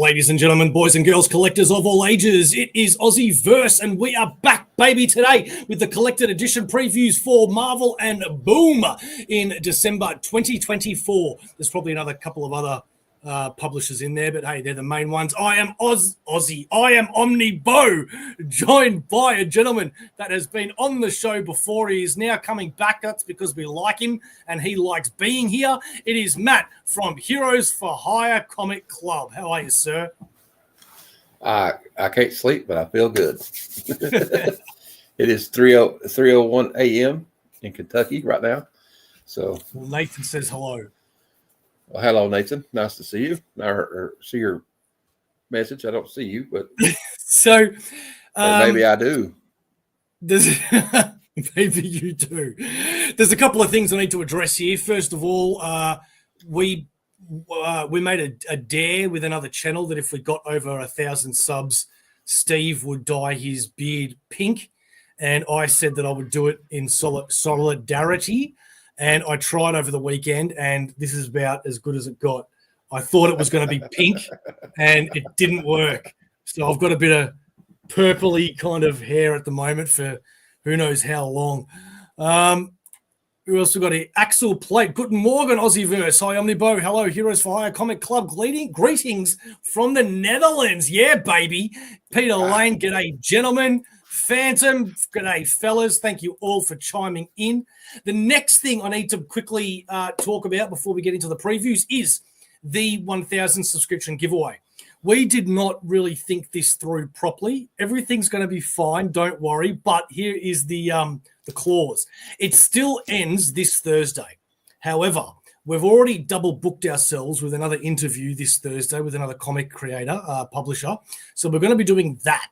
Ladies and gentlemen, boys and girls, collectors of all ages, it is Aussieverse, and we are back, baby, today with the collected edition previews for Marvel and Boom in December 2024. There's probably another couple of other publishers in there, but hey, they're the main ones. I am Aussie. I am OmniBeau, joined by a gentleman that has been on the show before. He is now coming back. That's because we like him and he likes being here. It is Matt from Heroes for Hire Comic Club. How are you, sir? I can't sleep, but I feel good. It is 3:01 a.m. in Kentucky right now. So Nathan says hello. Well, hello, Nathan. Nice to see you. Or see your message. I don't see you, but so maybe I do. Maybe you do. There's a couple of things I need to address here. First of all, we made a dare with another channel that if we got over 1,000 subs, Steve would dye his beard pink, and I said that I would do it in solidarity. And I tried over the weekend, and this is about as good as it got. I thought it was going to be pink, and it didn't work. So I've got a bit of purpley kind of hair at the moment for who knows how long. We also got here, Axel Plate. Guten Morgen, Aussieverse. Hi, OmniBeau. Hello, Heroes for Hire Comic Club. Greetings from the Netherlands. Yeah, baby. Peter Lane, g'day, gentlemen. Phantom, g'day, fellas. Thank you all for chiming in. The next thing I need to quickly talk about before we get into the previews is the 1,000 subscription giveaway. We did not really think this through properly. Everything's going to be fine, don't worry. But here is the clause. It still ends this Thursday. However, we've already double booked ourselves with another interview this Thursday with another comic creator, publisher. So we're going to be doing that.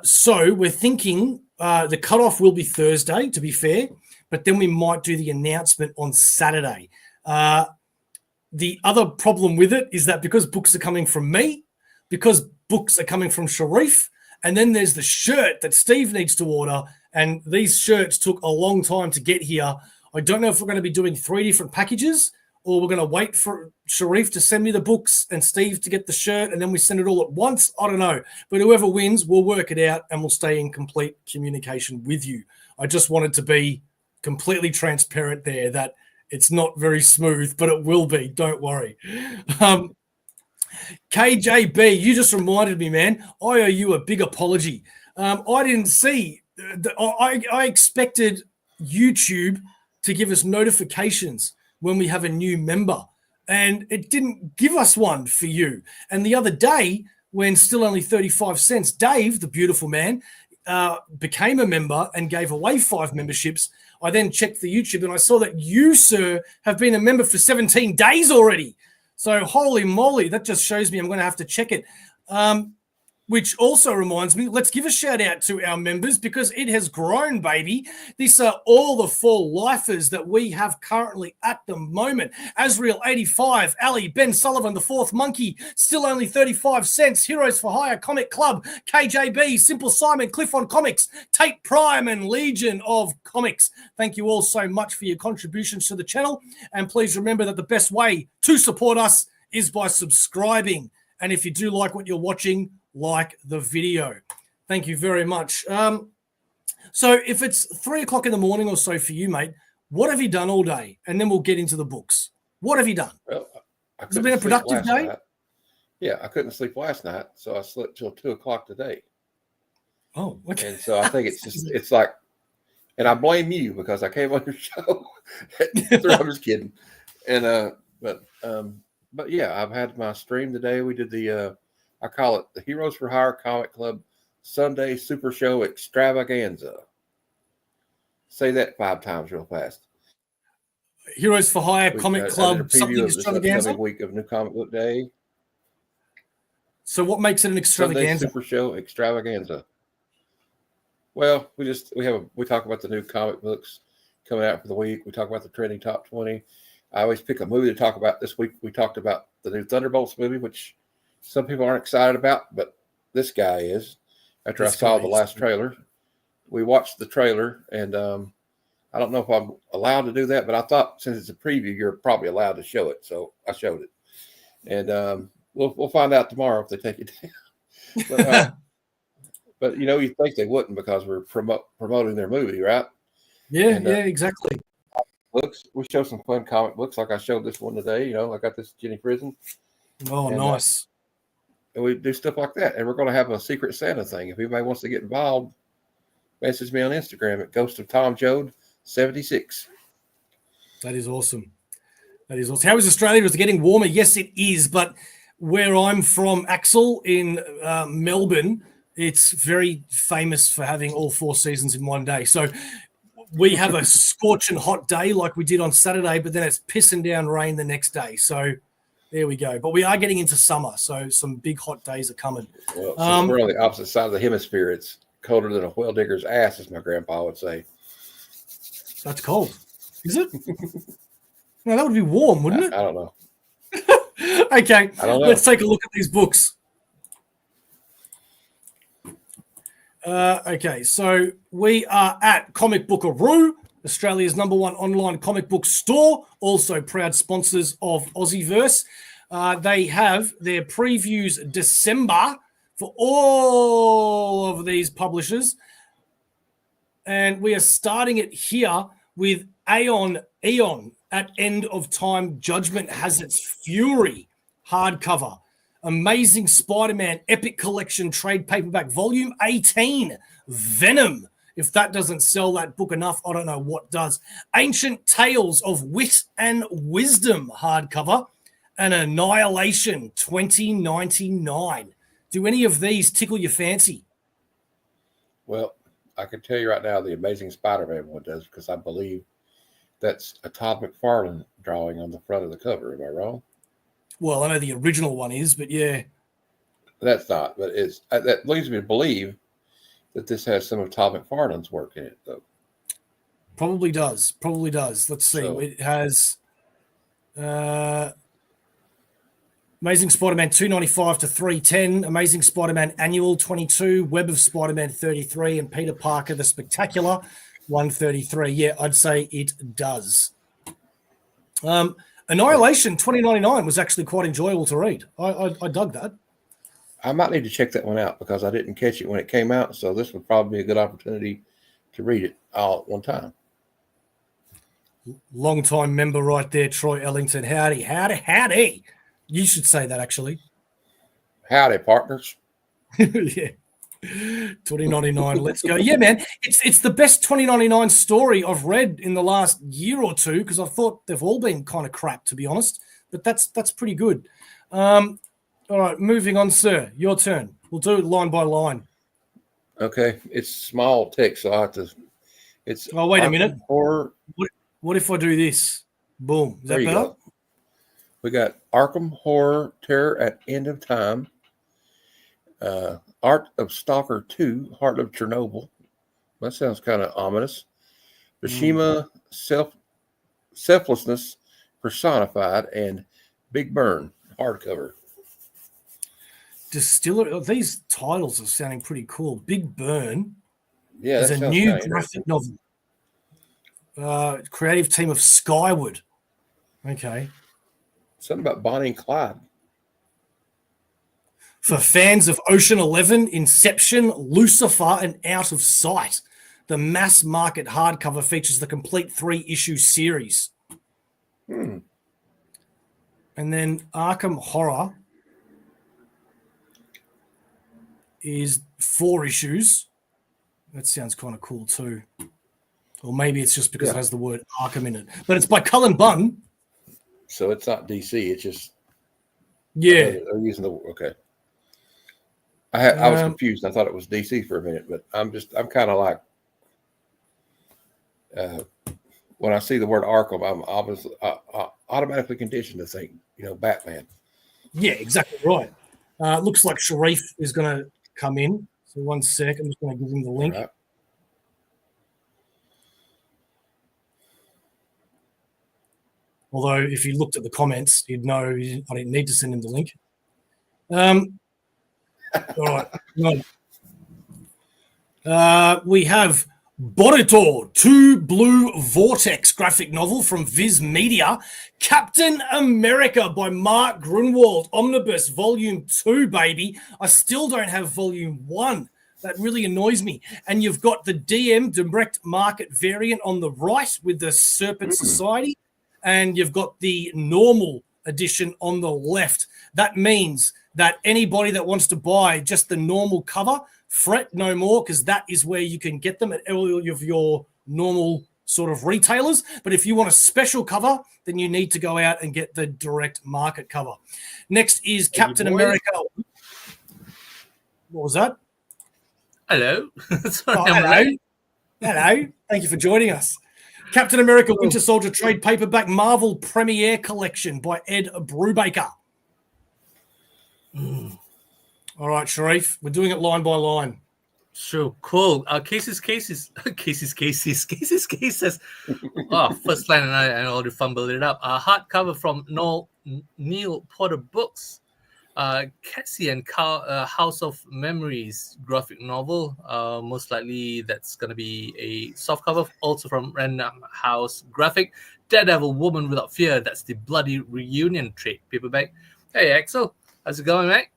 So we're thinking the cutoff will be Thursday, to be fair, but then we might do the announcement on Saturday. The other problem with it is that because books are coming from me, because books are coming from Sharif, and then there's the shirt that Steve needs to order, and these shirts took a long time to get here. I don't know if we're going to be doing 3 different packages, or we're going to wait for Sharif to send me the books and Steve to get the shirt, and then we send it all at once. I don't know. But whoever wins, we'll work it out, and we'll stay in complete communication with you. I just wanted to be completely transparent there that it's not very smooth, but it will be. Don't worry. KJB, you just reminded me, man. I owe you a big apology. I didn't see. I expected YouTube to give us notifications when we have a new member, and it didn't give us one for you. And the other day, when still only 35 cents, Dave, the beautiful man, became a member and gave away 5 memberships. I then checked the YouTube and I saw that you, sir, have been a member for 17 days already. So holy moly, that just shows me I'm going to have to check it. Which also reminds me, let's give a shout out to our members because it has grown, baby. These are all the 4 lifers that we have currently at the moment. Azrael 85, Ali, Ben Sullivan, the 4th Monkey, still only 35 cents. Heroes for Hire Comic Club, KJB, Simple Simon, Cliff on Comics, Tate Prime, and Legion of Comics. Thank you all so much for your contributions to the channel. And please remember that the best way to support us is by subscribing. And if you do like what you're watching, like the video. Thank you very much. So if it's 3 o'clock in the morning or so for you, mate, what have you done all day? And then we'll get into the books. What have you done? Well, Has it been a productive day? Yeah, I couldn't sleep last night, so I slept till 2 o'clock today. Oh, okay. And so I think it's like, and I blame you because I came on your show. I'm just kidding. And but yeah, I've had my stream today. We did the I call it the Heroes for Hire Comic Club Sunday Super Show Extravaganza. Say that 5 times real fast. Heroes for Hire Comic Club something extravaganza. Week of New Comic Book Day. So what makes it an extravaganza? Sunday Super Show Extravaganza. Well, we talk about the new comic books coming out for the week. We talk about the trending top 20. I always pick a movie to talk about. This week we talked about the new Thunderbolts movie, which some people aren't excited about, but this guy is. After I saw the last trailer, we watched the trailer, and I don't know if I'm allowed to do that, but I thought since it's a preview, you're probably allowed to show it, so I showed it. And we'll find out tomorrow if they take it down. But you think they wouldn't because we're promoting their movie, right? Yeah, exactly. Books. We show some fun comic books, like I showed this one today. I got this Jenny Prison. Oh, nice. And we do stuff like that. And we're going to have a Secret Santa thing. If anybody wants to get involved, message me on Instagram at Ghost of Tom Jode 76. That is awesome. How is Australia? Is it getting warmer? Yes, it is. But where I'm from, Axel, in Melbourne, it's very famous for having all 4 seasons in one day. So we have a scorching hot day like we did on Saturday, but then it's pissing down rain the next day. So there we go. But we are getting into summer, so some big hot days are coming. Well, since we're on the opposite side of the hemisphere, it's colder than a well digger's ass, as my grandpa would say. That's cold. Is it? No, that would be warm, wouldn't it? I don't know. Okay, I don't know. Let's take a look at these books. Okay, so we are at Comic Bookaroo, Australia's #1 online comic book store, also proud sponsors of Aussieverse. They have their previews December for all of these publishers. And we are starting it here with Eon at End of Time. Judgment Has Its Fury hardcover. Amazing Spider-Man Epic Collection Trade Paperback Volume 18. Venom. If that doesn't sell that book enough, I don't know what does. Ancient Tales of Wit and Wisdom hardcover. And Annihilation 2099. Do any of these tickle your fancy? Well, I can tell you right now the Amazing Spider-Man one does, because I believe that's a Todd McFarlane drawing on the front of the cover. Am I wrong? Well, I know the original one is, but yeah. That's not, but it's that leads me to believe that this has some of Todd McFarlane's work in it, though. Probably does. Let's see. So, it has Amazing Spider-Man 295 to 310, Amazing Spider-Man Annual 22, Web of Spider-Man 33, and Peter Parker the Spectacular 133. Yeah, I'd say it does. Annihilation 2099 was actually quite enjoyable to read. I dug that. I might need to check that one out because I didn't catch it when it came out, so this would probably be a good opportunity to read it all at one time. Long-time member right there, Troy Ellington. Howdy. You should say that, actually. Howdy, partners. Yeah. 2099, let's go. Yeah, man, it's the best 2099 story I've read in the last year or two, because I thought they've all been kind of crap, to be honest. But that's pretty good. All right, moving on, sir. Your turn. We'll do it line by line. Okay, it's small text, so I have to. It's. Oh, wait a minute. Horror. What if I do this? Boom. Is that better? Go. We got Arkham Horror Terror at End of Time. Art of Stalker 2, Heart of Chernobyl. That sounds kind of ominous. Mishima Selflessness Personified, and Big Burn hardcover. Distiller. These titles are sounding pretty cool. Big Burn. Yeah, is a new graphic novel. Creative team of Skyward. Okay. Something about Bonnie and Clyde. For fans of Ocean 11, Inception, Lucifer, and Out of Sight, the mass market hardcover features the complete 3-issue series. And then Arkham Horror is 4 issues. That sounds kind of cool too. Or maybe it's just because it has the word Arkham in it. But it's by Cullen Bunn. So it's not DC. It's just... Yeah. They're using the... Okay. I was confused. I thought it was DC for a minute, but I'm kind of like... when I see the word Arkham, I'm obviously automatically conditioned to think, Batman. Yeah, exactly right. Looks like Sharif is going to come in. So 1 sec. I'm just going to give him the link. Right. Although, if you looked at the comments, you'd know I didn't need to send him the link. All right. We have Boruto 2 Blue Vortex graphic novel from Viz Media. Captain America by Mark Grunwald. Omnibus Volume 2, baby. I still don't have Volume 1. That really annoys me. And you've got the DM Direct Market variant on the right with the Serpent Society. And you've got the normal edition on the left. That means that anybody that wants to buy just the normal cover, fret no more, because that is where you can get them at all of your normal sort of retailers. But if you want a special cover, then you need to go out and get the direct market cover. Next is Captain America. What was that? Hello. Sorry, hello. Hello. Thank you for joining us. Captain America Winter Soldier trade paperback Marvel Premiere Collection by Ed Brubaker. All right, Sharif, we're doing it line by line. Sure, cool. Cases. Oh, first line, and I already fumbled it up. Hardcover from Neil Porter Books. Cassie and House of Memories graphic novel. Most likely that's going to be a softcover, also from Random House Graphic. Daredevil Woman Without Fear. That's the Bloody Reunion trade paperback. Hey, Axel. How's it going, mate?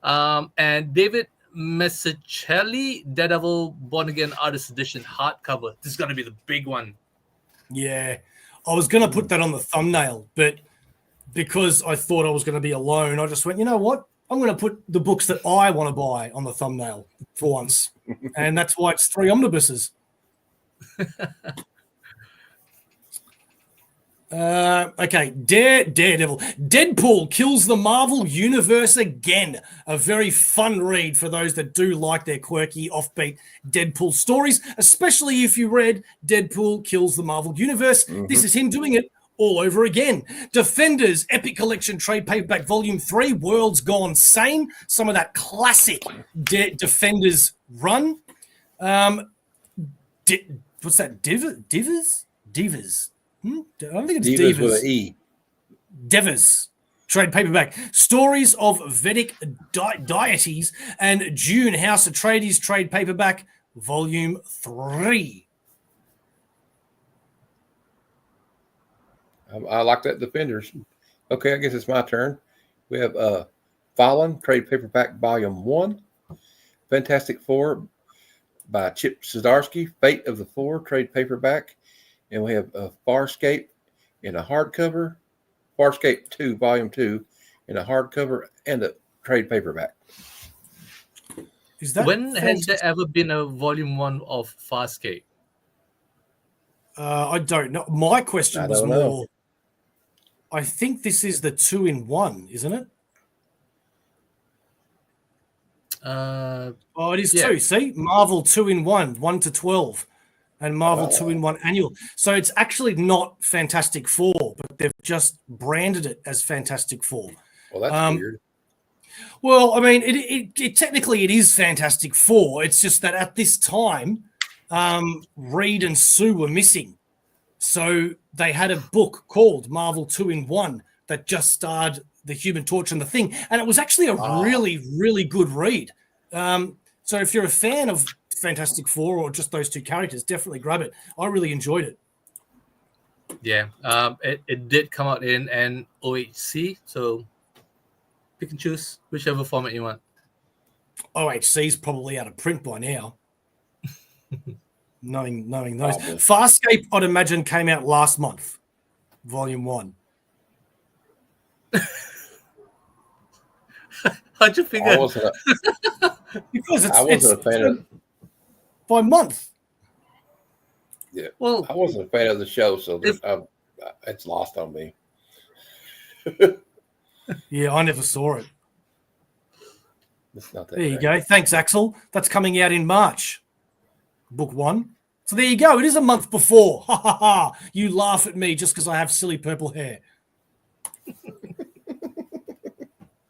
And David Messicelli, Daredevil Born Again Artist Edition hardcover. This is going to be the big one. Yeah. I was going to put that on the thumbnail, but because I thought I was going to be alone, I just went, you know what? I'm going to put the books that I want to buy on the thumbnail for once. And that's why it's 3 omnibuses. Okay, Daredevil. Deadpool kills the Marvel Universe again. A very fun read for those that do like their quirky, offbeat Deadpool stories, especially if you read Deadpool Kills the Marvel Universe. This is him doing it all over again. Defenders Epic Collection Trade Paperback Volume 3, World's Gone Sane. Some of that classic Defenders run. What's that? Divas? I don't think it's Divas. With an E. Devas. Trade paperback. Stories of Vedic deities and June House Atreides trade paperback, Volume 3. I like that Defenders. Okay, I guess it's my turn. We have Fallen trade paperback, Volume 1. Fantastic Four by Chip Zdarsky. Fate of the Four trade paperback. And we have Farscape in a hardcover, Farscape 2, Volume 2, in a hardcover and a trade paperback. When has there ever been a Volume 1 of Farscape? I don't know. My question was more, I think this is the 2-in-1, isn't it? It is 2. See? Marvel 2-in-1, 1 to 12. And Marvel 2-in-1 annual. So it's actually not Fantastic Four, but they've just branded it as Fantastic Four. Well, that's weird. Well, I mean, it technically it is Fantastic Four. It's just that at this time, Reed and Sue were missing. So they had a book called Marvel 2-in-1 that just starred the Human Torch and the Thing. And it was actually a really, really good read. So if you're a fan of Fantastic Four or just those two characters, definitely grab it. I really enjoyed it. Yeah, it did come out in an OHC, so pick and choose whichever format you want. OHC's probably out of print by now. knowing those. Farscape, I'd imagine, came out last month, Volume 1. How'd you figure? Because I wasn't a fan of by month. Yeah. Well, I wasn't a fan of the show, so it's lost on me. Yeah, I never saw it. It's not that there you go. Thanks, Axel. That's coming out in March. Book 1. So there you go. It is a month before. Ha ha ha. You laugh at me just because I have silly purple hair.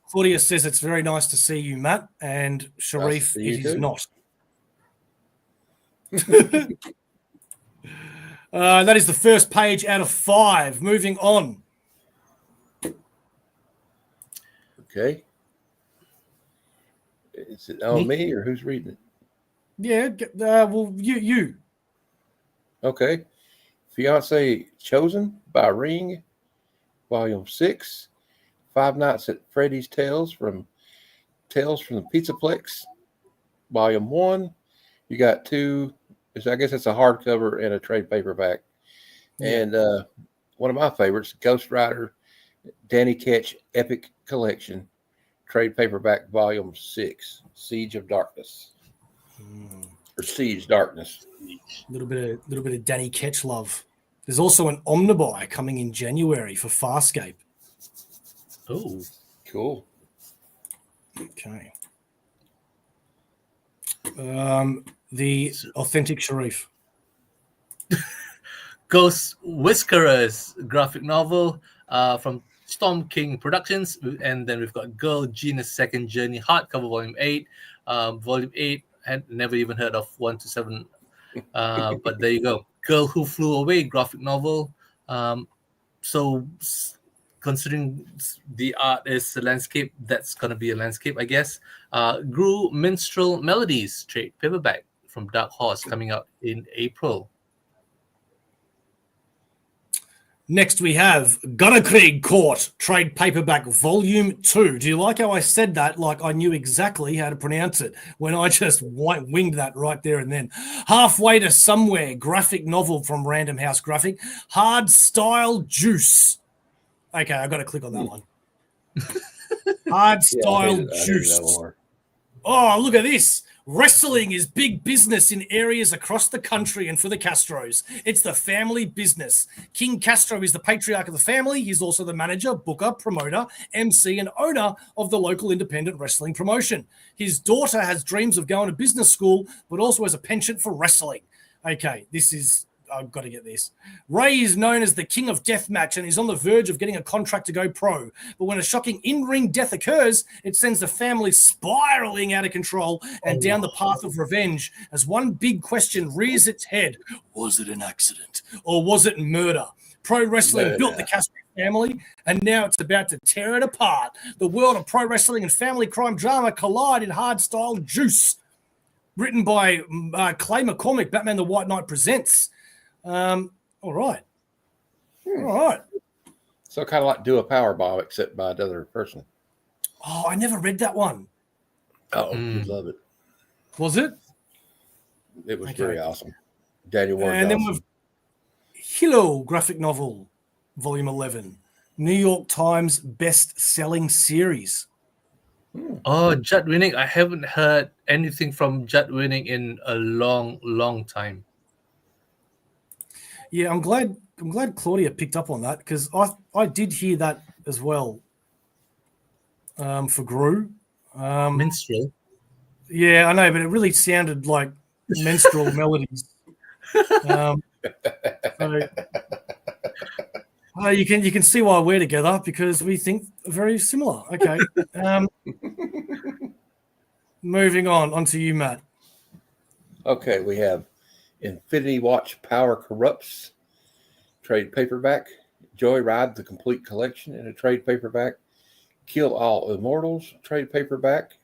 Claudia says it's very nice to see you, Matt. And Sharif, it is not. That is the first page out of 5. Moving on. Okay. Is it on me or who's reading it? Yeah. Well, you. Okay. Fiance Chosen by Ring, Volume 6. Five Nights at Freddy's Tales from the Pizzaplex, Volume 1. You got two. I guess it's a hardcover and a trade paperback. Yeah. And one of my favorites, Ghost Rider, Danny Ketch Epic Collection, trade paperback, Volume 6, Siege of Darkness, or Siege Darkness. A little bit of Danny Ketch love. There's also an OmniBeau coming in January for Farscape. Oh, Cool. Okay. The Authentic Sharif. Ghost Whiskerers graphic novel from Storm King Productions, and then we've got Girl Gina's Second Journey hardcover, Volume 8. Volume 8, had never even heard of 1 to 7, but there you go. Girl Who Flew Away graphic novel. So considering the art is a landscape, that's going to be a landscape, I guess. Gru Minstrel Melodies trade paperback from Dark Horse coming out in April. Next, we have Gunnercraig Court trade paperback Volume 2. Do you like how I said that like I knew exactly how to pronounce it when I just winged that right there and then? Halfway to Somewhere graphic novel from Random House Graphic. Hard Style Juice. Okay, I got to click on that one. Hard Style Juice. Oh, look at this. Wrestling is big business in areas across the country and for the Castros. It's the family business. King Castro is the patriarch of the family. He's also the manager, booker, promoter, MC, and owner of the local independent wrestling promotion. His daughter has dreams of going to business school, but also has a penchant for wrestling. Okay, I've got to get this. Ray is known as the king of deathmatch and is on the verge of getting a contract to go pro. But when a shocking in-ring death occurs, it sends the family spiraling out of control and down the path of revenge as one big question rears its head. Was it an accident or was it murder? Pro wrestling built the Castro family, and now it's about to tear it apart. The world of pro wrestling and family crime drama collide in hard-style juice. Written by Clay McCormick, Batman the White Knight Presents. All right. All right. So kind of like Do a Powerbomb, except by another person. Oh, I never read that one. Oh, you'd love it. Was it? It was very awesome. Daniel Warren. And then we've Hello graphic novel, Volume 11. New York Times best-selling series. Oh, Judd Winnick. I haven't heard anything from Judd Winnick in a long, long time. Yeah, I'm glad Claudia picked up on that because I did hear that as well. For Gru. Minstrel. Yeah, I know, but it really sounded like menstrual melodies. You can see why we're together because we think very similar. Okay. Moving on to you, Matt. Okay, we have Infinity Watch Power Corrupts trade paperback, Joyride the Complete Collection in a trade paperback, Kill All Immortals trade paperback,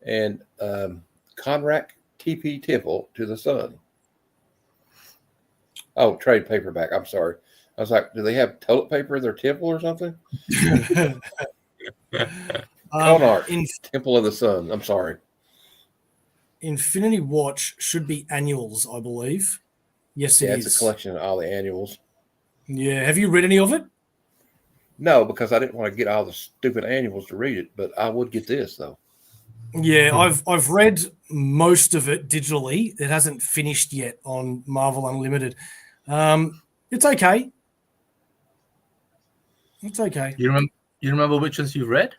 and Conrack TP Temple to the Sun. Oh, trade paperback. I'm sorry. I was like, do they have toilet paper in their temple or something? Conark, Temple of the Sun. I'm sorry. Infinity Watch should be annuals, I believe. Yes, it is. It's a collection of all the annuals. Yeah. Have you read any of it? No, because I didn't want to get all the stupid annuals to read it, but I would get this though. Yeah, I've read most of it digitally. It hasn't finished yet on Marvel Unlimited. It's okay. It's okay. You remember which ones you've read?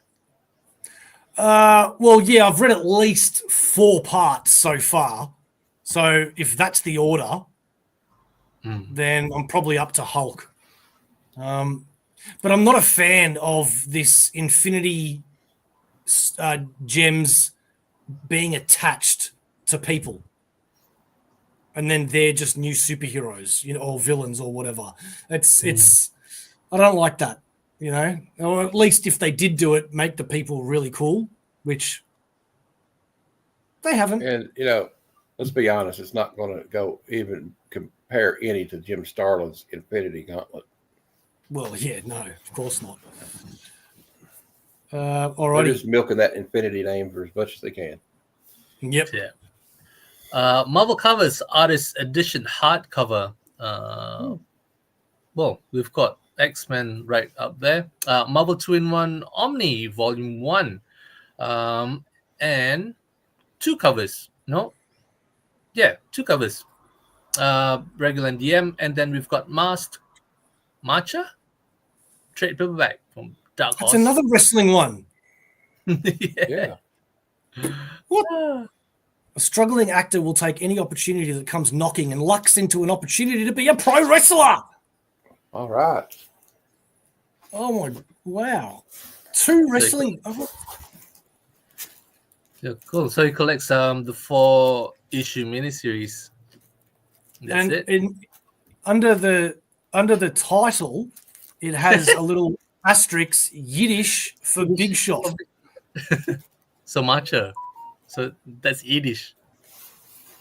Well, yeah, I've read at least 4 parts so far. So if that's the order, then I'm probably up to Hulk. But I'm not a fan of this Infinity gems being attached to people. And then they're just new superheroes, or villains or whatever. It's I don't like that, or at least if they did do it, make the people really cool, which they haven't. And, let's be honest, it's not going to go even compare any to Jim Starlin's Infinity Gauntlet. Well, yeah, no, of course not. They're Alrighty. just milking that Infinity name for as much as they can. Yep. Yeah. Marvel Covers Artist Edition hardcover. Well, we've got X-Men right up there. Marvel 2-in-1 Omni Volume 1. And 2 covers. No? Yeah, 2 covers. Regular and DM. And then we've got Masked Marcher trade paperback from Dark Horse. That's another wrestling one. Yeah. What? A struggling actor will take any opportunity that comes knocking and lucks into an opportunity to be a pro wrestler. All right. Oh my! Wow. 2 wrestling. Yeah, cool. So he collects the 4-issue miniseries. That's And it. under the title, it has a little asterisk Yiddish for Big Shot. So Marcher. So that's Yiddish.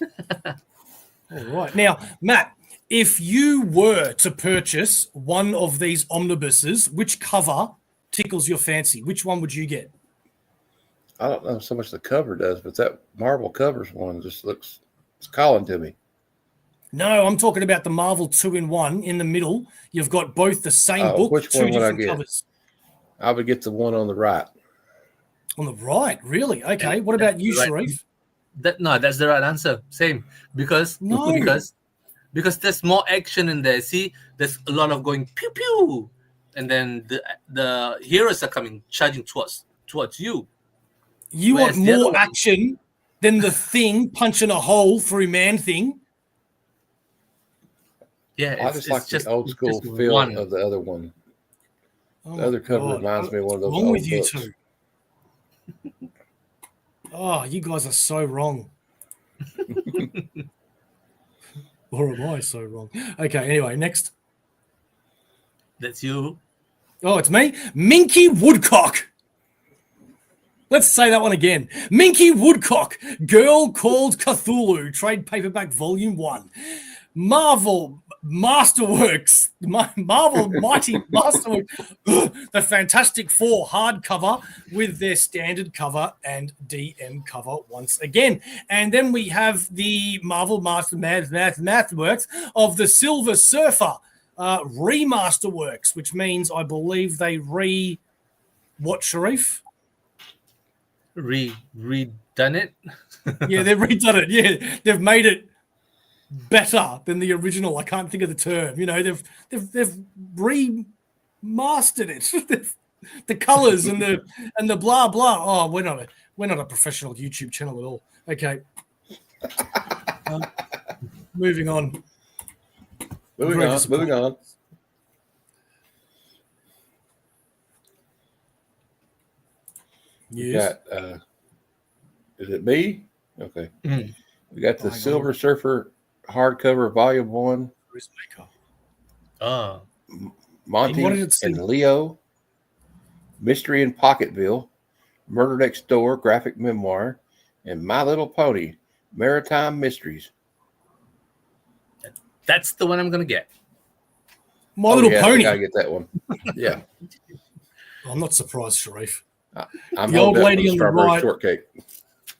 All right. Now, Matt, if you were to purchase one of these omnibuses, which cover tickles your fancy? Which one would you get? I don't know so much the cover does, but that Marvel Covers one just looks, it's calling to me. No, I'm talking about the Marvel 2-in-1 in the middle. You've got both the same book, which 2 one would I different get? covers. I would get the one on the right. On the right, really? Okay. What about you, Right. Sharif? That's the right answer. Same. Because there's more action in there. See, there's a lot of going pew pew. And then the heroes are coming charging towards you. You Whereas want the other more one- action than the Thing punching a hole through Man-Thing? Yeah, I just like the old school just feel one. of the other one. Oh The other my cover God. reminds me of one of those What's wrong old with you books. two? Oh, you guys are so wrong. Or am I so wrong? Okay, anyway, next. That's you. Oh, it's me. Minky Woodcock. Let's say that one again. Minky Woodcock, Girl Called Cthulhu, trade paperback volume 1. Marvel Masterworks, Marvel Mighty Masterworks, the Fantastic Four hardcover with their standard cover and DM cover once again. And then we have the Marvel Masterworks of the Silver Surfer remaster works, which means I believe they what, Sharif? Redone it. Yeah, they've redone it. Yeah, they've made it better than the original. I can't think of the term. You know, they've remastered it. The colors and the blah blah. Oh, we're not a professional YouTube channel at all. Okay. Moving on. Moving on. We Yes. got, is it me? Okay. Mm. We got the Hang on. Silver Surfer hardcover, volume 1. Maker. Oh, Monty What did it say? and Leo, Mystery in Pocketville, Murder Next Door, graphic memoir, and My Little Pony, Maritime Mysteries. that's the one I'm gonna get. My Little yeah, Pony. I gotta get that one. Yeah, I'm not surprised, Sharif. I'm The old holding lady up on the strawberry right. shortcake.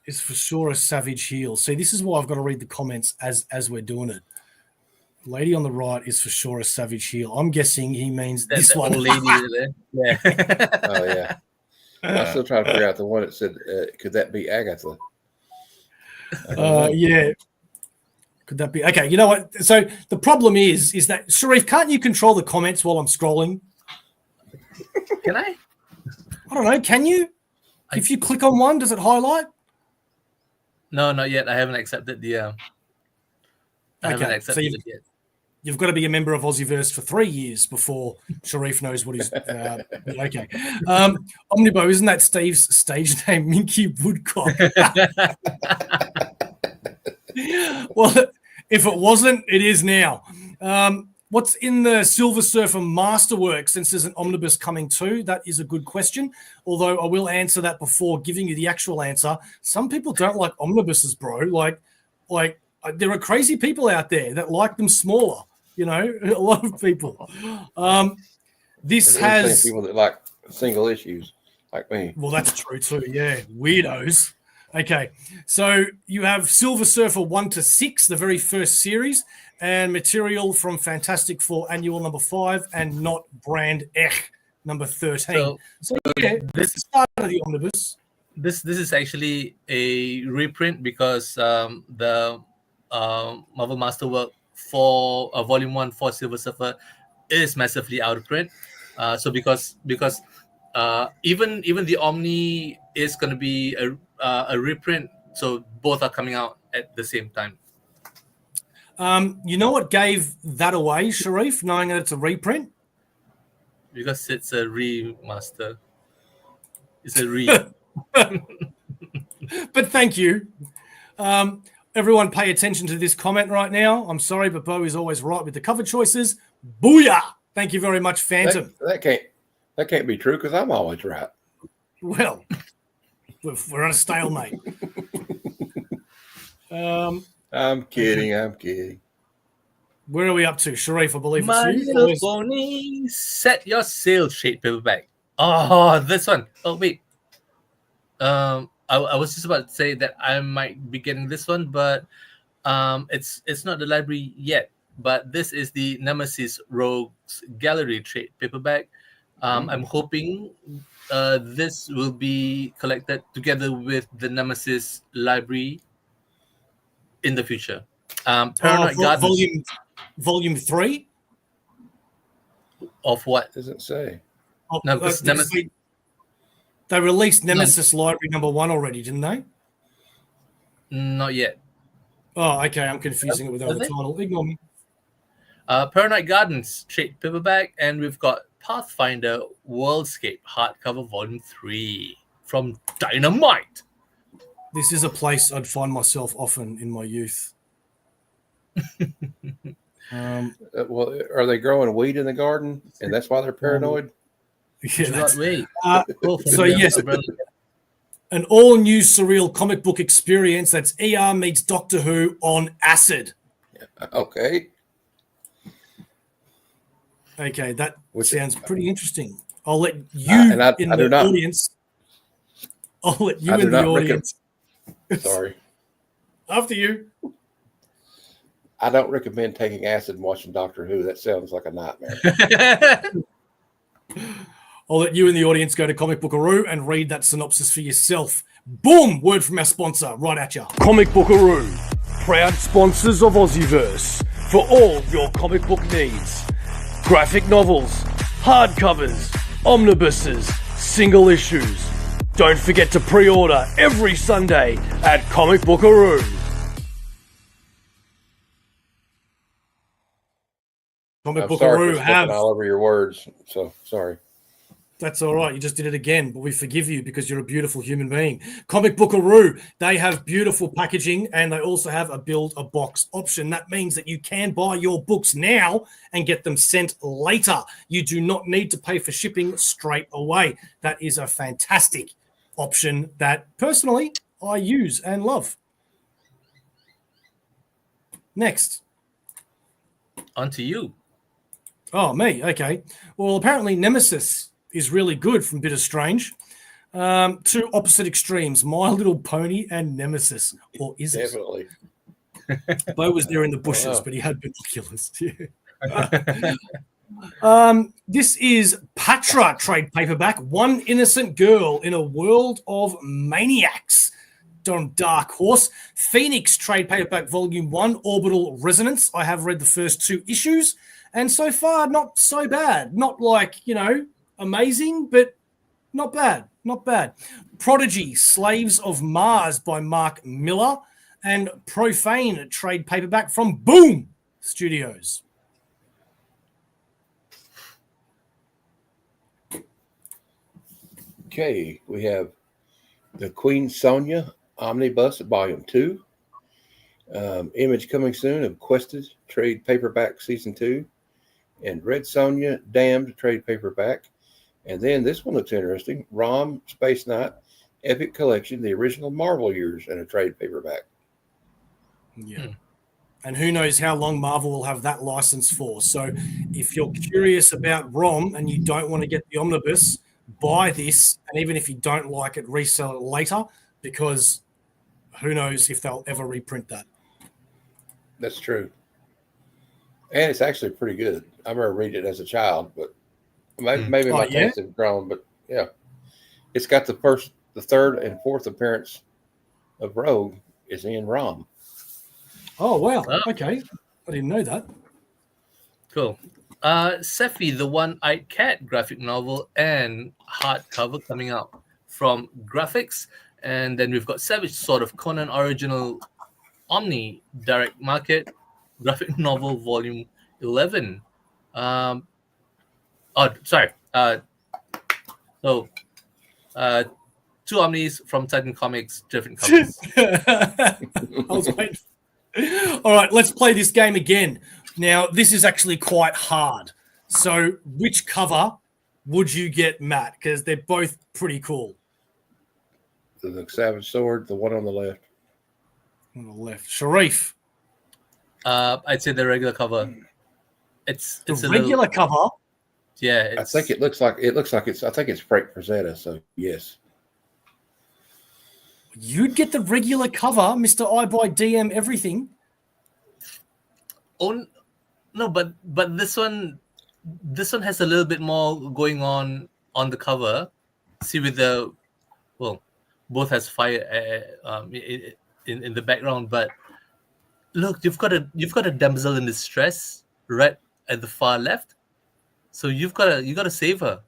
It's for sure a savage heel. See, this is why I've got to read the comments as we're doing it. Lady on the right is for sure a savage heel. I'm guessing he means That's this the one. old lady there. Yeah. Oh yeah, I'm still trying to figure out the one that said, could that be Agatha? I don't know. Yeah. Could that be? Okay, you know what? So the problem is that, Sharif, can't you control the comments while I'm scrolling? Can I? I don't know. Can you? If you click on one, does it highlight? No, not yet. I haven't accepted the. I haven't Okay, accepted it yet. You've got to be a member of Aussieverse for 3 years before Sharif knows what he's. Okay. OmniBeau, isn't that Steve's stage name, Minky Woodcock? Well, if it wasn't, it is now. What's in the Silver Surfer Masterworks since there's an omnibus coming too? That is a good question. Although I will answer that before giving you the actual answer. Some people don't like omnibuses, bro. Like there are crazy people out there that like them smaller. You know, a lot of people. This And the insane has people that like single issues, like me. well, that's true too. Yeah, weirdos. Okay, so you have Silver Surfer 1 to 6, the very first series, and material from Fantastic Four Annual number 5, and not Brand Ech number 13. So yeah, this is the start of the omnibus. This is actually a reprint because the Marvel Masterwork for Volume 1 for Silver Surfer is massively out of print. So because even the Omni is going to be a reprint, so both are coming out at the same time. You know what gave that away, Sharif, knowing that it's a reprint? Because it's a remaster. It's a re. But thank you. Everyone pay attention to this comment right now. I'm sorry, but Bo is always right with the cover choices. Booyah! Thank you very much, Phantom. That can't be true because I'm always right. Well, we're on a stalemate. I'm kidding. Where are we up to? Sharif, I believe My it's you. Little Pony, Set Your Sail trade paperback. Oh, this one. Oh, wait. I was just about to say that I might be getting this one, but it's not the library yet. But this is the Nemesis Rogues Gallery trade paperback. I'm hoping this will be collected together with the Nemesis library in the future. Paranoid Gardens. Volume 3? Of what? Doesn't say. No, because Nemesis. They released Nemesis Library number 1 already, didn't they? Not yet. Oh, okay. I'm confusing it with the other title. Ignore me. Paranoid Gardens trade paperback, and we've got Pathfinder Worldscape hardcover volume 3 from Dynamite. This is a place I'd find myself often in my youth. Well, are they growing weed in the garden, and that's why they're paranoid? Yeah, Wait. So yes, an all-new surreal comic book experience that's ER meets Doctor Who on acid. Okay. Okay, that sounds pretty interesting. I'll let you in the audience. I'll let you in the audience. Sorry. After you. I don't recommend taking acid and watching Doctor Who. That sounds like a nightmare. I'll let you in the audience go to Comic Bookaroo and read that synopsis for yourself. Boom! Word from our sponsor, right at you. Comic Bookaroo, proud sponsors of Aussieverse for all your comic book needs. Graphic novels, hardcovers, omnibuses, single issues. Don't forget to pre-order every Sunday at Comic Bookaroo. Comic Bookaroo have all over your words, so sorry. That's all right. You just did it again, but we forgive you because you're a beautiful human being. Comic Bookaroo, they have beautiful packaging and they also have a build a box option. That means that you can buy your books now and get them sent later. You do not need to pay for shipping straight away. That is a fantastic option that personally I use and love. Next. On to you. Oh, me. Okay. Well, apparently Nemesis is really good from Bitter Strange. Two opposite extremes, My Little Pony and Nemesis. Or is it? Definitely. Bo was there in the bushes, but he had binoculars. This is Patra trade paperback, One Innocent Girl in a World of Maniacs. On Dark Horse. Phoenix trade paperback volume 1, Orbital Resonance. I have read the first 2 issues, and so far, not so bad. Not like, amazing, but not bad. Not bad. Prodigy, Slaves of Mars by Mark Miller, and Profane trade paperback from Boom Studios. Okay, we have the Queen Sonia Omnibus Volume 2. Image coming soon of Quested trade paperback Season 2. And Red Sonja Damned trade paperback. And then this one looks interesting. Rom Space Knight Epic Collection, the original Marvel years in a trade paperback. Yeah. And who knows how long Marvel will have that license for. So if you're curious about ROM and you don't want to get the omnibus, buy this. And even if you don't like it, resell it later, because who knows if they'll ever reprint that. That's true. And it's actually pretty good. I remember reading it as a child, but maybe my taste have grown. But yeah, it's got the third and fourth appearance of Rogue is in ROM. Oh, wow. Okay. I didn't know that. Cool. Sephi, the One-Eyed Cat graphic novel and hardcover coming out from Graphics. And then we've got Savage Sword of Conan original Omni direct market graphic novel volume 11. Two Omnis from Titan Comics, different covers. I was waiting. All right, let's play this game again. Now, this is actually quite hard. So, which cover would you get, Matt? Because they're both pretty cool. The Savage Sword, the one on the left. On the left. Sharif. I'd say the regular cover. It's the regular cover? Yeah. I think it looks like it's Frank Frazetta, so yes. You'd get the regular cover, Mr. I buy DM everything. Oh no, but this one has a little bit more going on the cover. See with both has fire in the background, but look, you've got a damsel in distress right at the far left. So you got to save her.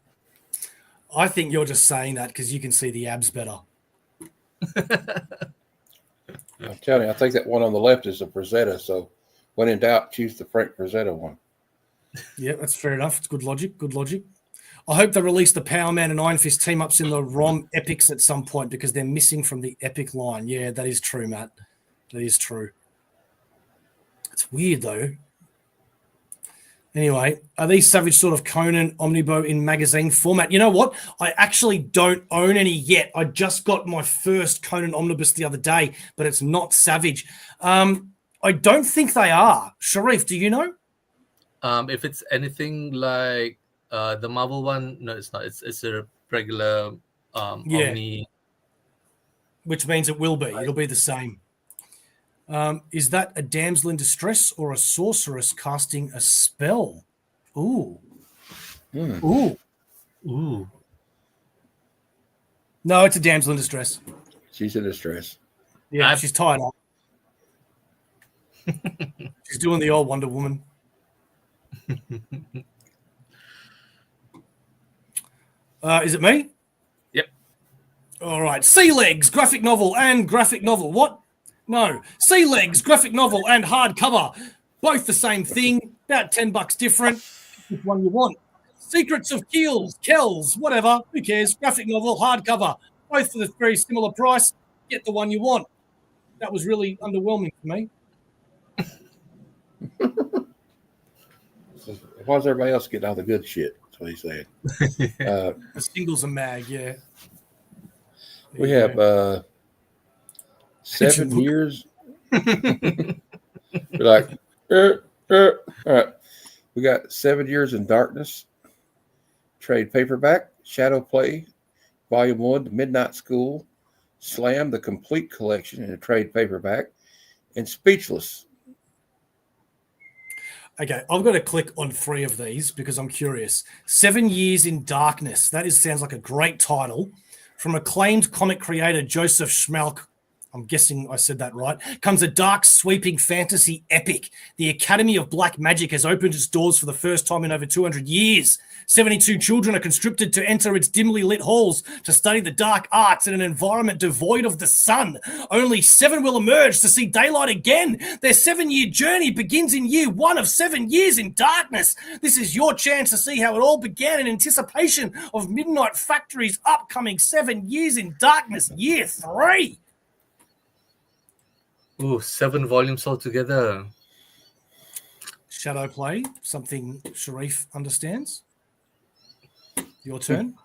I think you're just saying that because you can see the abs better. I'm telling you, I think that one on the left is a Frazetta. So when in doubt, choose the Frank Frazetta one. Yeah, that's fair enough. It's good logic. Good logic. I hope they release the Power Man and Iron Fist team ups in the ROM epics at some point because they're missing from the epic line. Yeah, that is true, Matt. That is true. It's weird though. Anyway, are these Savage Sword of Conan OmniBeau in magazine format? You know what? I actually don't own any yet. I just got my first Conan omnibus the other day, but it's not Savage. I don't think they are. Sharif, do you know? If it's anything like the Marvel one, no, it's not. It's a regular Omni. Which means it will be. It'll be the same. Is that a damsel in distress or a sorceress casting a spell? Ooh. Ooh. No, it's a damsel in distress. She's in distress. Yeah, she's tied up. She's doing the old Wonder Woman. Is it me? Yep. All right. Sea Legs, graphic novel and graphic novel. What? No. Sea Legs, graphic novel and hardcover. Both the same thing, about $10 different. Which one you want? Secrets of Kells, whatever. Who cares? Graphic novel, hardcover. Both for the very similar price. Get the one you want. That was really underwhelming for me. Why does everybody else getting all the good shit? That's what he's saying. The singles are mag, yeah. We have 7 years. We're like, all right. We got 7 Years in Darkness, trade paperback, Shadow Play, Volume 1, The Midnight School, Slam, the complete collection in a trade paperback, and Speechless. Okay, I've got to click on 3 of these because I'm curious. 7 Years in Darkness. That sounds like a great title. From acclaimed comic creator Joseph Schmalk, I'm guessing I said that right, comes a dark, sweeping fantasy epic. The Academy of Black Magic has opened its doors for the first time in over 200 years. 72 children are conscripted to enter its dimly lit halls to study the dark arts in an environment devoid of the sun. Only 7 will emerge to see daylight again. Their 7-year journey begins in year 1 of 7 Years in Darkness. This is your chance to see how it all began in anticipation of Midnight Factory's upcoming 7 Years in Darkness year 3. Ooh, 7 volumes altogether. Shadow Play, something Sharif understands. Your turn.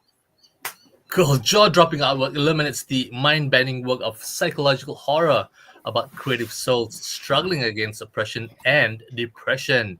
Cool. Jaw-dropping artwork illuminates the mind-bending work of psychological horror about creative souls struggling against oppression and depression.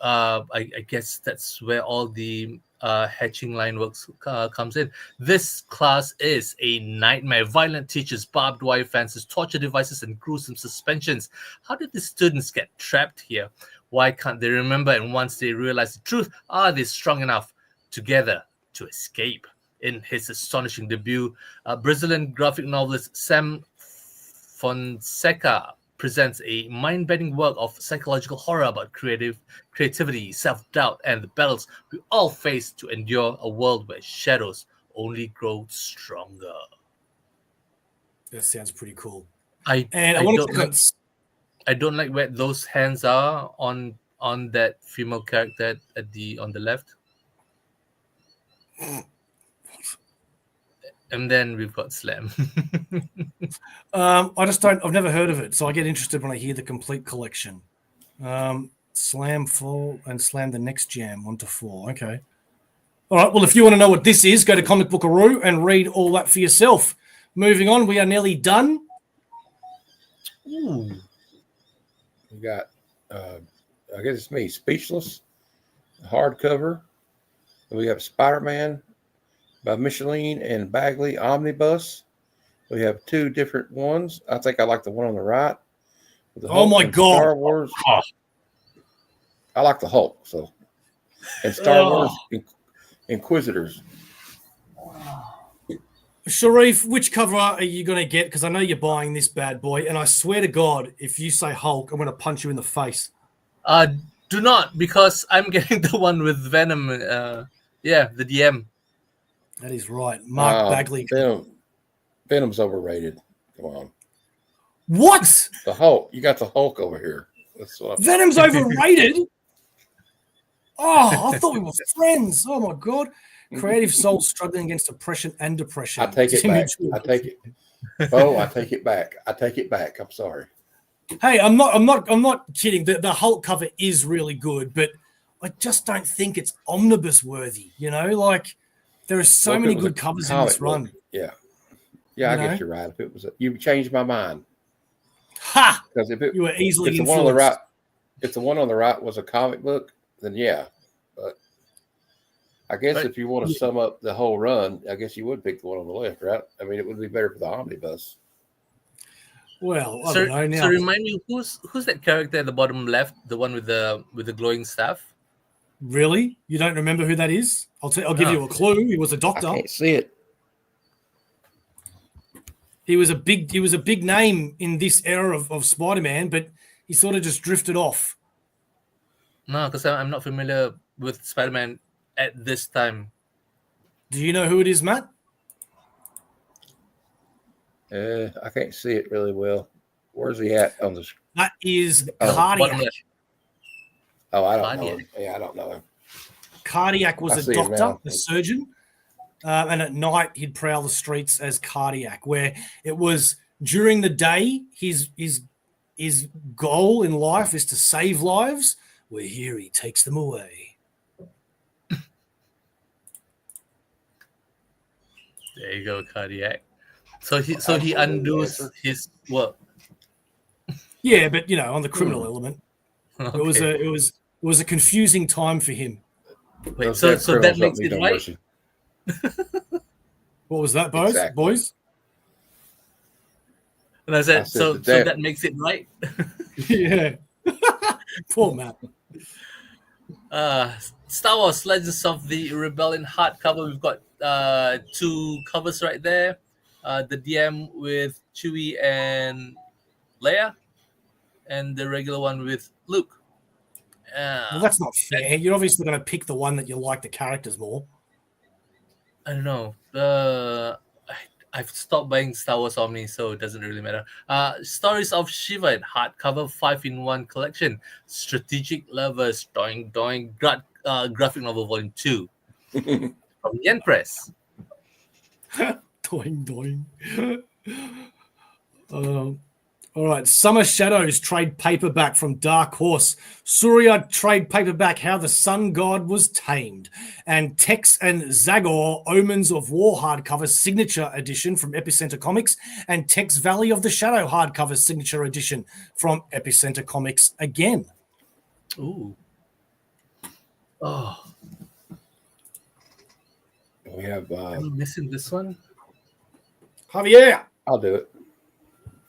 I guess that's where all the hatching line works comes in. This class is a nightmare. Violent teachers, barbed wire fences, torture devices, and gruesome suspensions. How did the students get trapped here? Why can't they remember? And once they realize the truth, are they strong enough together to escape? In his astonishing debut, Brazilian graphic novelist Sam Fonseca presents a mind-bending work of psychological horror about creativity, self-doubt, and the battles we all face to endure a world where shadows only grow stronger. That sounds pretty cool. I don't like where those hands are on that female character on the left. And then we've got Slam. I've never heard of it, so I get interested when I hear the complete collection. Slam Fall and Slam the Next Jam 1 to 4. Okay. All right. Well, if you want to know what this is, go to Comic Bookaroo and read all that for yourself. Moving on, we are nearly done. Ooh. We got, I guess it's me, Speechless, hardcover. We have Spider-Man by Michelin and Bagley Omnibus. We have 2 different ones. I think I like the one on the right. Oh my God. Star Wars. Oh. I like the Hulk. So, and Star Wars Inquisitors. Sharif, which cover are you going to get? Because I know you're buying this bad boy, and I swear to God, if you say Hulk, I'm going to punch you in the face. Do not, because I'm getting the one with Venom. The DM. That is right. Mark Bagley. Venom's overrated. Come on. What? The Hulk. You got the Hulk over here. That's what Venom's overrated? Oh, I thought we were friends. Oh, my God. Creative souls struggling against oppression and depression. I take it back. I take it. Oh, I take it back. I take it back. I'm sorry. Hey, I'm not kidding. The Hulk cover is really good, but I just don't think it's omnibus worthy. You know, like there are so many good covers in this run. Yeah, I guess you're right. If it was, you changed my mind. Ha! Because you were easily influenced. If the one on the right was a comic book, then yeah. But I guess if you want to sum up the whole run, I guess you would pick the one on the left, right? I mean, it would be better for the omnibus. Well, I don't know now. So remind me, who's that character at the bottom left, the one with the glowing staff? Really? You don't remember who that is? I'll give you a clue. He was a doctor. I can't see it. He was a big name in this era of Spider-Man, but he sort of just drifted off. No, because I'm not familiar with Spider-Man at this time. Do you know who it is, Matt? I can't see it really well. Where's he at on the screen? That is Cardiac. Oh, I don't know him. Yeah, I don't know him. Cardiac was a doctor, a surgeon, and at night he'd prowl the streets as Cardiac, where it was during the day his goal in life is to save lives, where here he takes them away. There you go, Cardiac. So he undoes his work. Yeah, but on the criminal element, okay. It was a confusing time for him. Wait, so that makes it right. What was that, boys? And I said so that makes it right. Yeah. Poor Matt. Star Wars Legends of the Rebellion hardcover. We've got 2 covers right there. The DM with Chewie and Leia, and the regular one with Luke. Well, that's not fair. You're obviously going to pick the one that you like the characters more. I don't know. I've stopped buying Star Wars Omni, so it doesn't really matter. Stories of Shiva in hardcover 5-in-1 collection. Strategic Lovers, Doing Doing, graphic novel volume 2 from Yen Press. Doing. All right, Summer Shadows trade paperback from Dark Horse. Surya trade paperback How the Sun God Was Tamed. And Tex and Zagor Omens of War hardcover signature edition from Epicenter Comics. And Tex Valley of the Shadow hardcover signature edition from Epicenter Comics again. Ooh. Oh, We have. I'm missing this one. Javier. I'll do it.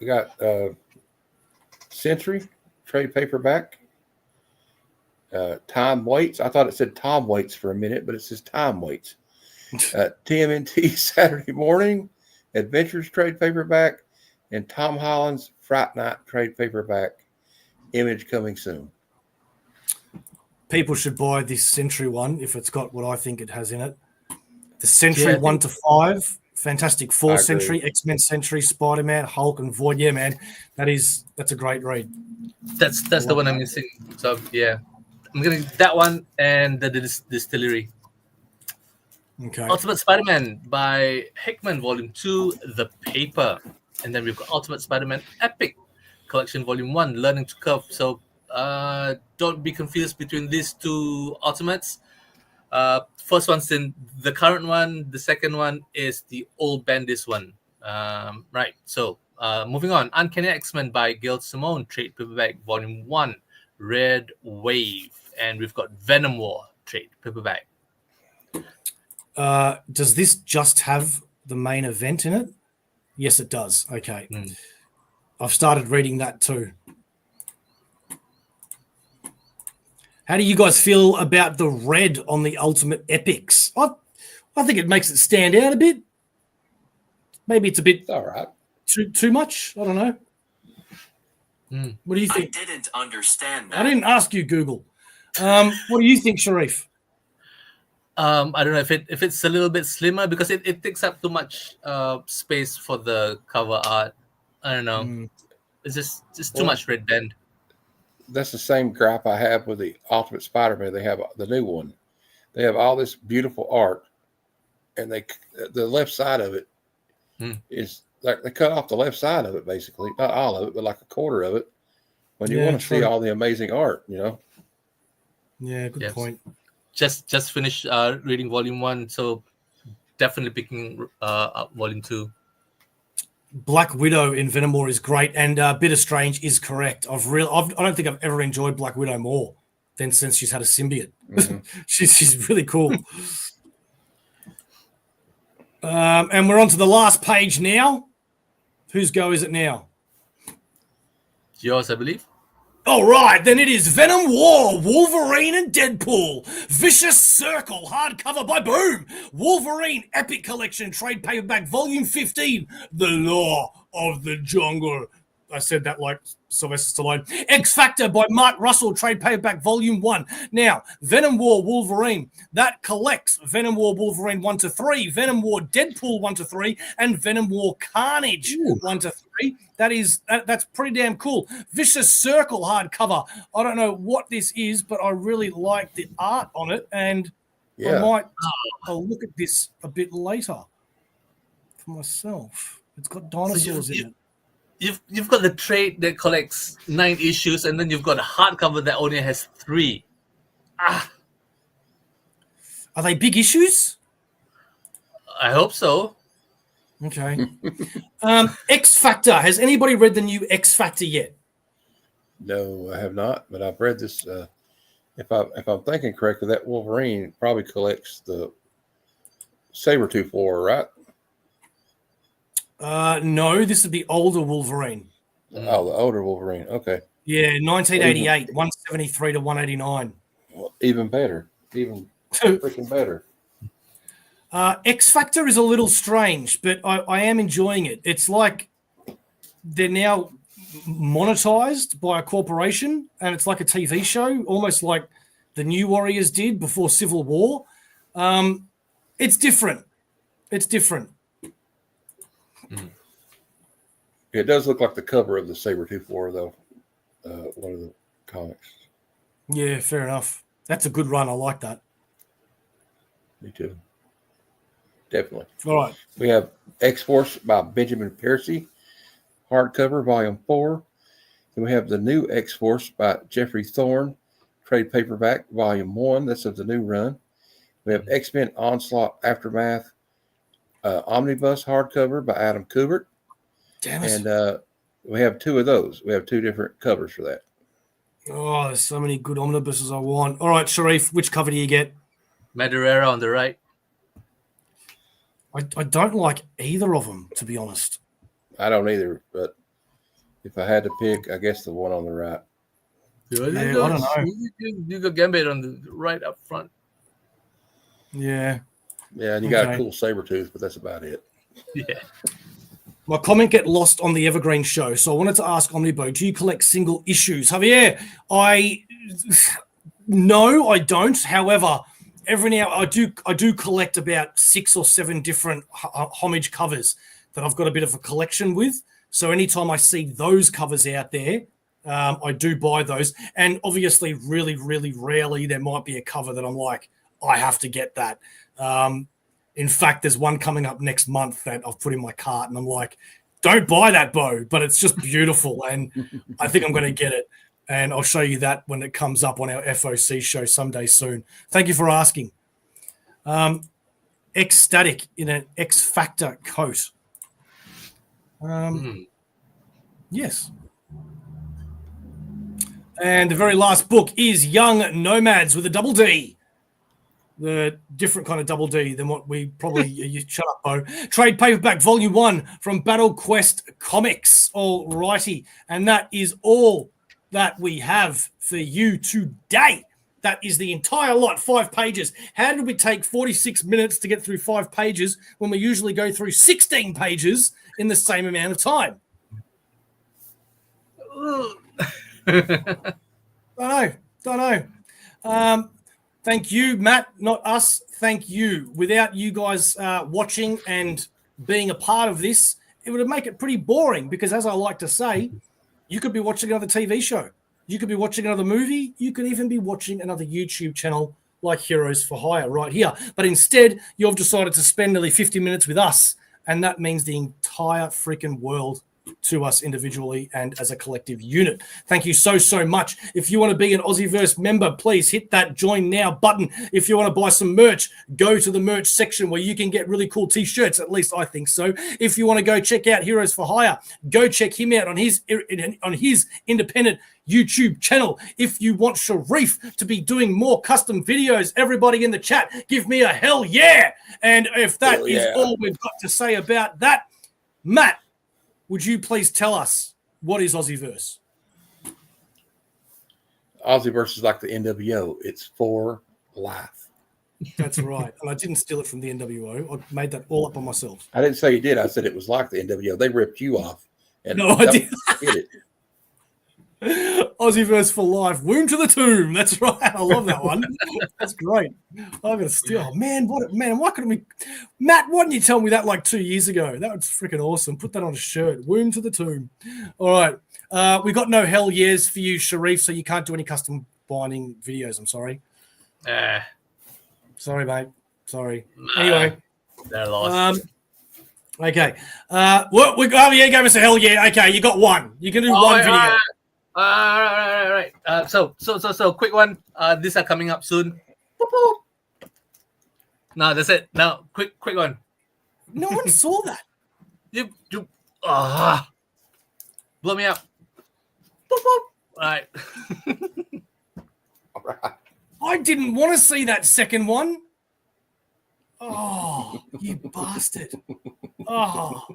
We got Century trade paperback. Time Waits. I thought it said Tom Waits for a minute, but it says Time Waits. TMNT Saturday Morning Adventures trade paperback, and Tom Holland's Fright Night trade paperback. Image coming soon. People should buy this Century one if it's got what I think it has in it. The Century Yeah, I 1 think- to 5, Fantastic Four I agree. Century, X-Men Century, Spider-Man, Hulk, and Void. Yeah, man, that's a great read. That's the one I'm missing. So yeah, I'm gonna that one and the distillery. Okay. Ultimate Spider-Man by Hickman, Volume 2, The Paper. And then we've got Ultimate Spider-Man Epic Collection, Volume 1, Learning to Curve. So don't be confused between these two Ultimates. First one's in the current one. The second one is the old Bendis one. Right. So moving on. Uncanny X-Men by Gail Simone, trade paperback, Volume 1, Red Wave. And we've got Venom War, trade paperback. Does this just have the main event in it? Yes, it does. Okay. I've started reading that too. How do you guys feel about the red on the Ultimate Epics? I think it makes it stand out a bit. Maybe it's a bit It's all right. too much. I don't know. What do you I think? didn't understand that. I didn't ask you, Google. What do you think, Sharif? I don't know if it's a little bit slimmer because it takes up too much space for the cover art. I don't know. It's just too much red band. That's the same gripe I have with the Ultimate Spider-Man. They have the new one. They have all this beautiful art, and the left side of it is like they cut off the left side of it, basically. Not all of it, but like a quarter of it. When you want to see all the amazing art, Yeah, good point. Just finished reading Volume 1, so definitely picking up Volume 2. Black Widow in Venom War is great, and Bitter Strange is correct. I don't think I've ever enjoyed Black Widow more than since she's had a symbiote. She's really cool. And we're on to the last page now. Whose go is it now? Yours, I believe. All right, then it is Venom War, Wolverine and Deadpool, Vicious Circle, hardcover by Boom, Wolverine Epic Collection, trade paperback, Volume 15, The Law of the Jungle. I said that like Sylvester Stallone. X Factor by Mark Russell, trade paperback, Volume 1. Now, Venom War Wolverine, that collects Venom War Wolverine 1 to 3, Venom War Deadpool 1 to 3, and Venom War Carnage 1 to 3. That's pretty damn cool. Vicious Circle hardcover. I don't know what this is, but I really like the art on it, and I'll look at this a bit later for myself. It's got dinosaurs in it. You've got the trade that collects 9 issues, and then you've got a hardcover that only has 3. Are they big issues? I hope so. Okay. X Factor. Has anybody read the new X Factor yet? No, I have not, but I've read this. If I'm thinking correctly, that Wolverine probably collects the Sabretooth War, right? No, this is the older Wolverine. Oh, the older Wolverine. Okay. Yeah, 1988, 173 to 189. Well, even better. Even freaking better. X Factor is a little strange, but I am enjoying it. It's like they're now monetized by a corporation, and it's like a TV show, almost like the New Warriors did before Civil War. It's different. It's different. It does look like the cover of the Sabretooth War, though. One of the comics. Yeah, fair enough. That's a good run. I like that. Me too. Definitely. All right. We have X-Force by Benjamin Percy, hardcover, Volume 4. Then we have The New X-Force by Jeffrey Thorne, trade paperback, Volume 1. That's of the new run. We have X-Men Onslaught Aftermath, Omnibus hardcover by Adam Kubert. Damn it. And we have 2 of those. We have 2 different covers for that. Oh, there's so many good omnibuses I want. All right, Sharif, which cover do you get? Madureira on the right. I don't like either of them, to be honest. I don't either, but if I had to pick, I guess the one on the right. Yeah, I don't know. You got Gambit on the right up front. Yeah. Yeah, and you got a cool saber tooth, but that's about it. Yeah. My comment get lost on the Evergreen show, so I wanted to ask OmniBeau, do you collect single issues? Javier, no, I don't. However, every now I do collect about 6 or 7 different homage covers that I've got a bit of a collection with. So anytime I see those covers out there, I do buy those. And obviously, really, really rarely there might be a cover that I'm like, I have to get that. In fact, there's one coming up next month that I've put in my cart, and I'm like, don't buy that, Bo, but it's just beautiful, and I think I'm going to get it. And I'll show you that when it comes up on our FOC show someday soon. Thank you for asking. Ecstatic in an X Factor coat. Yes. And the very last book is Young Nomads with a double D. The different kind of double D than what we probably you shut up, Bo. Trade paperback volume 1 from Battle Quest Comics. All righty. And that is all that we have for you today. That is the entire lot, 5 pages. How did we take 46 minutes to get through 5 pages when we usually go through 16 pages in the same amount of time? Don't know. Thank you, Matt, not us. Thank you. Without you guys watching and being a part of this, it would make it pretty boring because, as I like to say, you could be watching another TV show. You could be watching another movie. You could even be watching another YouTube channel like Heroes for Hire right here. But instead, you've decided to spend nearly 50 minutes with us, and that means the entire freaking world to us individually and as a collective unit. Thank you so much. If you want to be an Aussieverse member, please hit that join now button. If you want to buy some merch, go to the merch section where you can get really cool t-shirts. At least I think so. If you want to go check out Heroes for Hire, go check him out on his independent YouTube channel. If you want Sharif to be doing more custom videos, everybody in the chat, give me a hell yeah. And if that is all we've got to say about that, Matt, would you please tell us what is Aussieverse? Aussieverse is like the NWO. It's for life. That's right. And I didn't steal it from the NWO. I made that all up on myself. I didn't say you did. I said it was like the NWO. They ripped you off. And no, I didn't. It. Aussieverse for life. Womb to the tomb. That's right. I love that one. That's great. I'm gonna steal. Oh, man, why couldn't we? Matt, why didn't you tell me that like 2 years ago? That was freaking awesome. Put that on a shirt. Womb to the tomb. All right. We got no hell yeahs for you, Sharif, so you can't do any custom binding videos. I'm sorry. Sorry, mate. Sorry. Anyway. They're lost. Okay. Javier gave us a hell yeah. Okay, you got one. You can do one video. Right. So quick one. These are coming up soon. No, that's it. No, quick one. No one saw that. You blow me up. All right. I didn't want to see that second one. Oh, you bastard. Oh,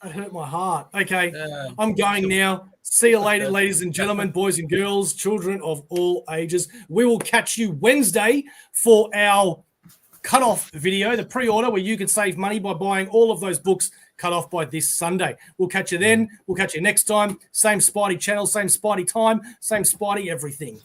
that hurt my heart. Okay, I'm going now. See you later, ladies and gentlemen, boys and girls, children of all ages. We will catch you Wednesday for our cut-off video, the pre-order, where you can save money by buying all of those books cut off by this Sunday. We'll catch you then. We'll catch you next time. Same Spidey channel, same Spidey time, same Spidey everything.